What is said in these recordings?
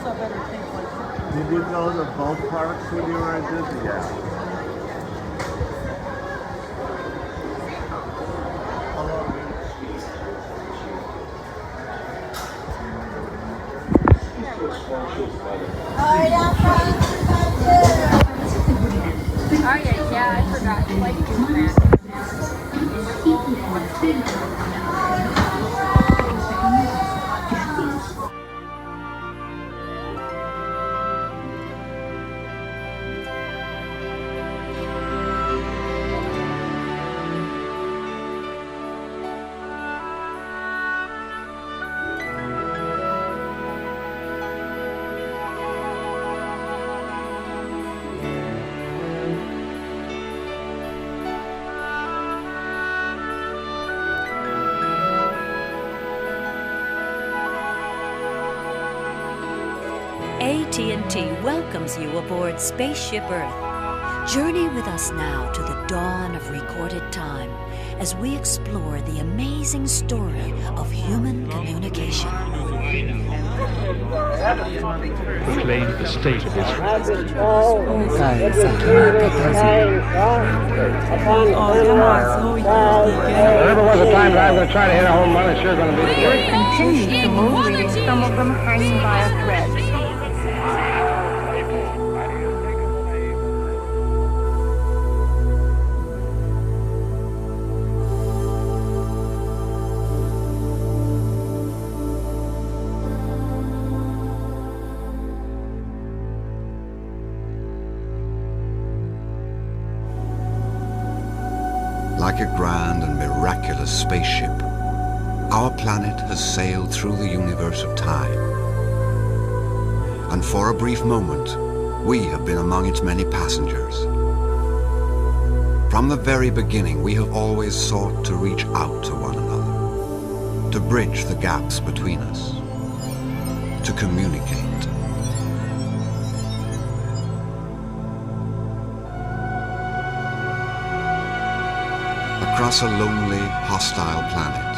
Did you go to both parks when you were at Disney? Yeah. Oh yeah, I forgot. Like doing that. AT&T welcomes you aboard Spaceship Earth. Journey with us now to the dawn of recorded time as we explore the amazing story of human communication. Proclaim the state of Israel. Whenever was a time that I'm going to try to hit a home run, it's sure going to be the Earth continues to move, leaving some of them hanging by a thread. Like a grand and miraculous spaceship, our planet has sailed through the universe of time. And for a brief moment, we have been among its many passengers. From the very beginning, we have always sought to reach out to one another, to bridge the gaps between us, to communicate. Across a lonely, hostile planet,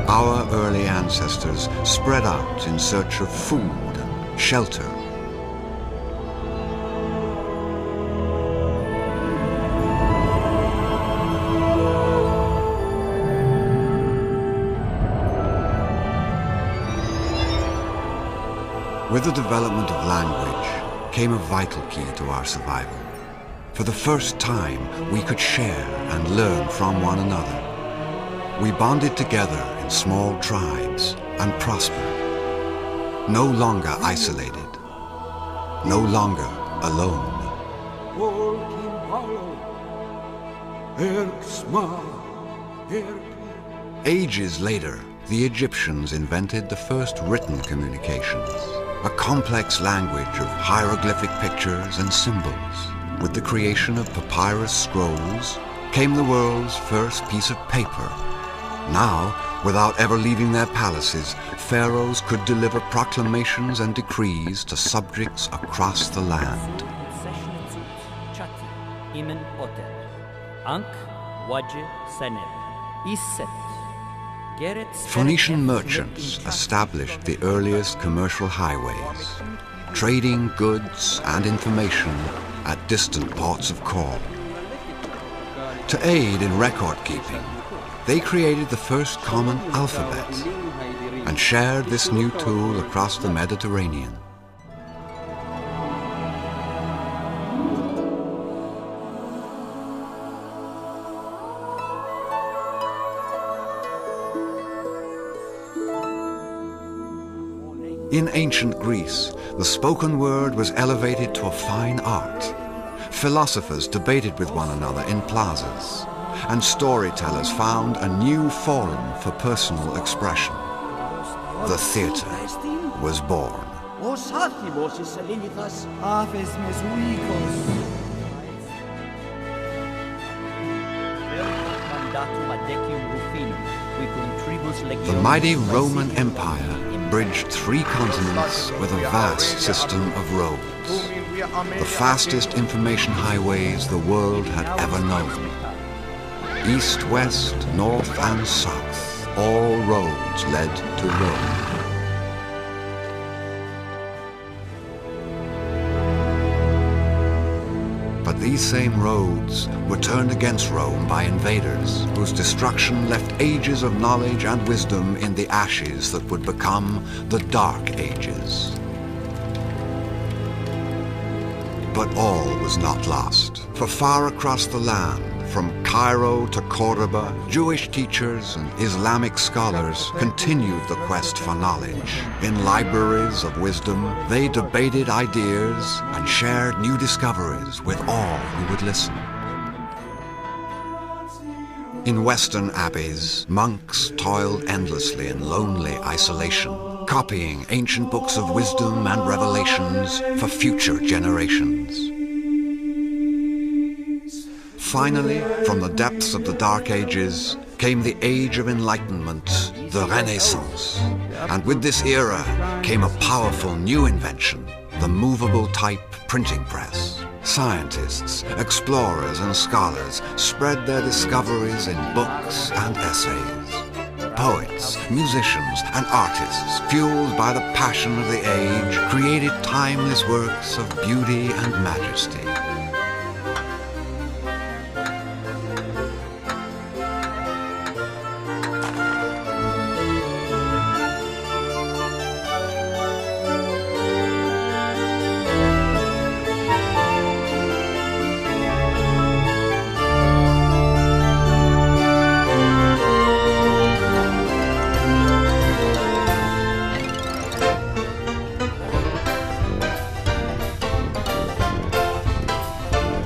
our early ancestors spread out in search of food and shelter. With the development of language came a vital key to our survival. For the first time, we could share and learn from one another. We bonded together in small tribes and prospered. No longer isolated. No longer alone. Ages later, the Egyptians invented the first written communications, a complex language of hieroglyphic pictures and symbols. With the creation of papyrus scrolls came the world's first piece of paper. Now, without ever leaving their palaces, pharaohs could deliver proclamations and decrees to subjects across the land. Phoenician merchants established the earliest commercial highways, trading goods and information at distant ports of call. To aid in record keeping, they created the first common alphabet and shared this new tool across the Mediterranean. In ancient Greece, the spoken word was elevated to a fine art. Philosophers debated with one another in plazas, and storytellers found a new forum for personal expression. The theatre was born. The mighty Roman Empire bridged 3 continents with a vast system of roads, the fastest information highways the world had ever known. East, west, north and south, all roads led to Rome. these same roads were turned against Rome by invaders, whose destruction left ages of knowledge and wisdom in the ashes that would become the Dark Ages. But all was not lost, for far across the land, from Cairo to Cordoba, Jewish teachers and Islamic scholars continued the quest for knowledge. In libraries of wisdom, they debated ideas and shared new discoveries with all who would listen. In Western abbeys, monks toiled endlessly in lonely isolation, copying ancient books of wisdom and revelations for future generations. Finally, from the depths of the Dark Ages came the Age of Enlightenment, the Renaissance. And with this era came a powerful new invention, the movable type printing press. Scientists, explorers, and scholars spread their discoveries in books and essays. Poets, musicians, and artists, fueled by the passion of the age, created timeless works of beauty and majesty.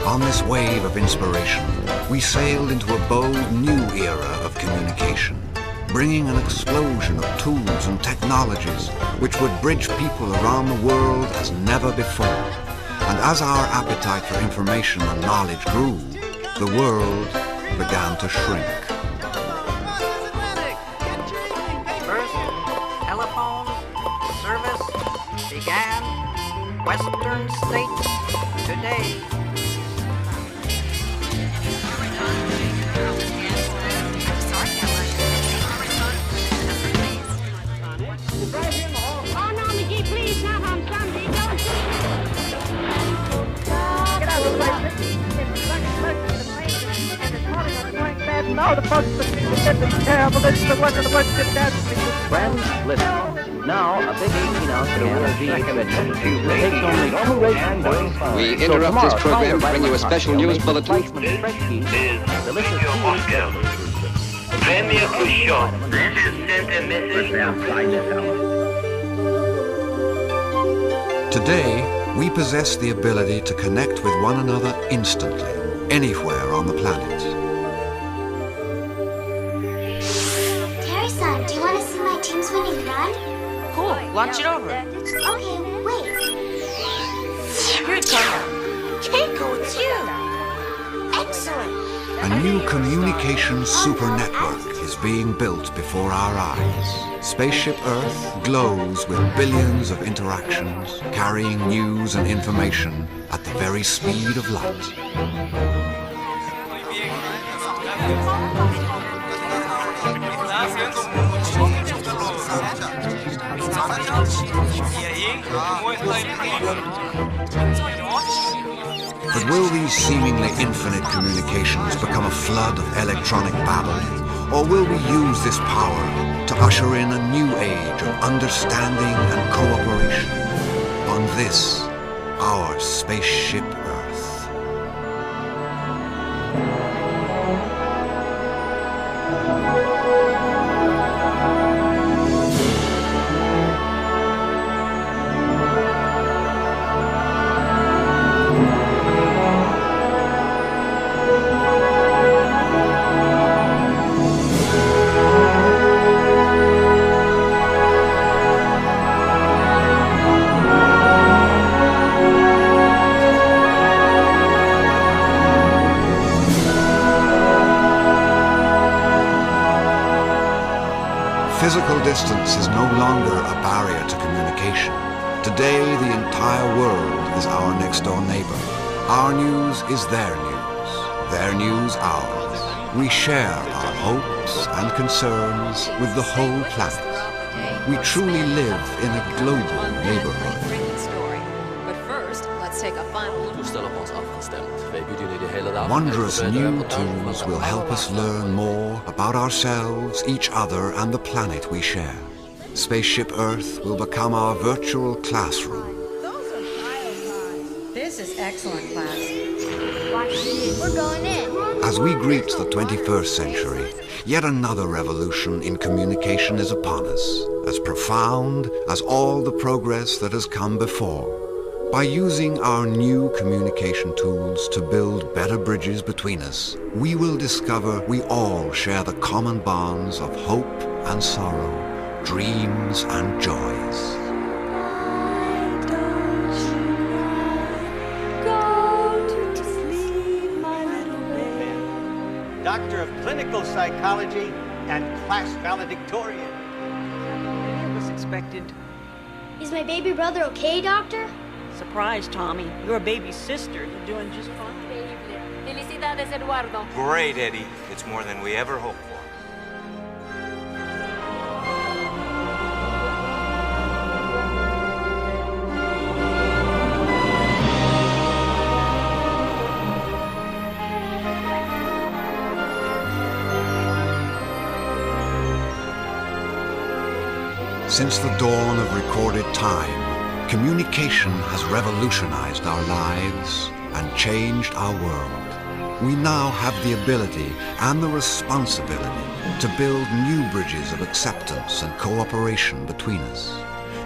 On this wave of inspiration, we sailed into a bold new era of communication, bringing an explosion of tools and technologies which would bridge people around the world as never before. And as our appetite for information and knowledge grew, the world began to shrink. First, telephone service began Western states today. Now the first is terrible. This is the worst of the worst of that. Friends, listen. Now, a big 18-ounce can of V takes only 2 racing points. We interrupt this program to bring you a special news bulletin. Premier Khrushchev sent a message outside this house. Today, we possess the ability to connect with one another instantly, anywhere on the planet. Terry-san, do you want to see my team's winning run? Cool, launch it over. Okay, wait. Here it comes. Keiko, it's you. Excellent. A new communications super network is being built before our eyes. Spaceship Earth glows with billions of interactions, carrying news and information at the very speed of light. But will these seemingly infinite communications become a flood of electronic babble? Or will we use this power to usher in a new age of understanding and cooperation on this, our Spaceship Earth? Physical distance is no longer a barrier to communication. Today, the entire world is our next-door neighbor. Our news is their news ours. We share our hopes and concerns with the whole planet. We truly live in a global neighborhood. But first, let's take a Wondrous new tools will help us learn more about ourselves, each other, and the planet we share. Spaceship Earth will become our virtual classroom. This is excellent, class. We're going in. As we greet the 21st century, yet another revolution in communication is upon us, as profound as all the progress that has come before. By using our new communication tools to build better bridges between us, we will discover we all share the common bonds of hope and sorrow, dreams and joys. Doctor of Clinical Psychology and class valedictorian. It was expected. Is my baby brother okay, Doctor? Surprise, Tommy. You're a baby sister. You're doing just fine. Felicidades, Eduardo. Great, Eddie. It's more than we ever hoped for. Since the dawn of recorded time, communication has revolutionized our lives and changed our world. We now have the ability and the responsibility to build new bridges of acceptance and cooperation between us,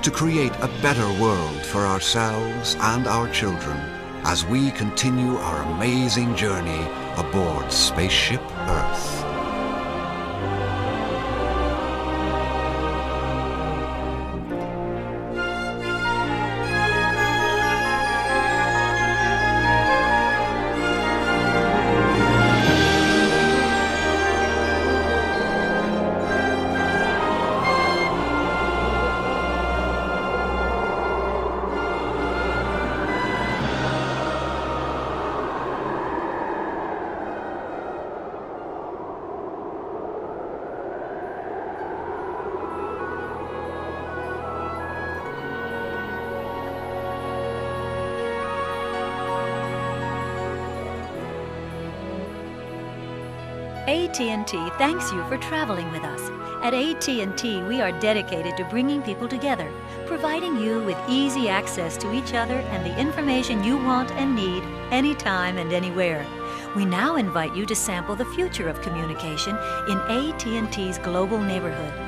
to create a better world for ourselves and our children as we continue our amazing journey aboard Spaceship Earth. AT&T thanks you for traveling with us. At AT&T, we are dedicated to bringing people together, providing you with easy access to each other and the information you want and need anytime and anywhere. We now invite you to sample the future of communication in AT&T's global neighborhood.